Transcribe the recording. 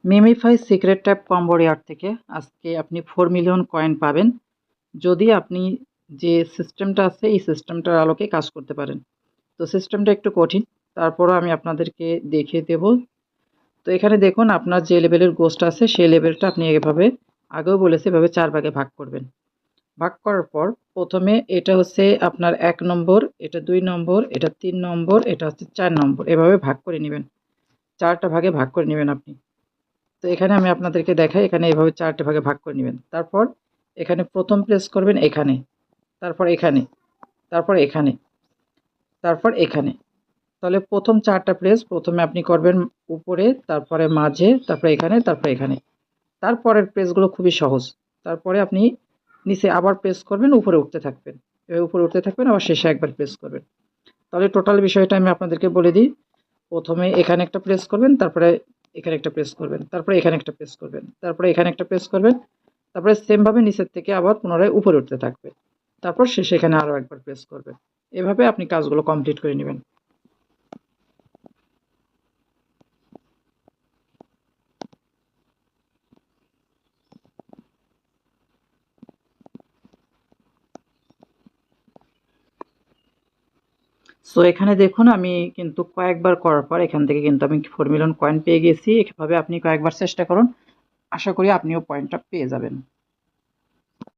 MemeFi secret tap combo rare থেকে আজকে আপনি 4 মিলিয়ন কয়েন পাবেন যদি আপনি যে সিস্টেমটা আছে এই সিস্টেমটার আলোকে কাজ করতে পারেন। তো সিস্টেমটা একটু কঠিন, তারপরও আমি আপনাদেরকে দেখিয়ে দেব। তো এখানে দেখুন আপনার যে লেভেলের গোস্ট আছে সেই লেভেলটা আপনি এভাবে আগেও বলেছি এভাবে 4 ভাগে ভাগ করবেন। ভাগ করার পর প্রথমে এটা হচ্ছে আপনার 1 নম্বর, এটা 2 নম্বর, এটা 3 নম্বর, এটা হচ্ছে 4 নম্বর, এভাবে ভাগ করে নেবেন। 4টা ভাগে ভাগ করে নেবেন আপনি। তো এখানে আমি আপনাদেরকে দেখাই, এখানে এভাবে 4টে ভাগে ভাগ করে নেবেন। তারপর এখানে প্রথম প্রেস করবেন এখানে, তারপর এখানে, তারপর এখানে, তারপর এখানে। তাহলে প্রথম 4টা প্রেস প্রথমে আপনি করবেন উপরে, তারপরে মাঝে, তারপরে এখানে, তারপরে এখানে। তারপরের প্রেসগুলো খুবই সহজ। তারপরে আপনি নিচে আবার প্রেস করবেন, উপরে উঠতে থাকবেন। এভাবে উপরে উঠতে থাকবেন, আবার শেষে একবার প্রেস করবেন। তাহলে টোটাল বিষয়টা আমি আপনাদেরকে বলে দিই। প্রথমে এখানে একটা প্রেস করবেন, তারপরে এখানে একটা প্রেস করবেন, তারপরে এখানে একটা প্রেস করবেন, তারপরে এখানে একটা প্রেস করবেন, তারপরে সেম ভাবে নিচের থেকে আবার পুনরায় উপরে উঠতে থাকবে। তারপর শেষে এখানে আরো একবার প্রেস করবেন। এভাবে আপনি কাজগুলো কমপ্লিট করে নেবেন। সো এখানে দেখুন আমি কিন্তু কয়েকবার করার পর এখান থেকে কিন্তু আমি 4 মিলিয়ন কয়েন পেয়ে গেছি। এভাবে আপনি কয়েকবার চেষ্টা করুন, আশা করি আপনিও পয়েন্টটা পেয়ে যাবেন।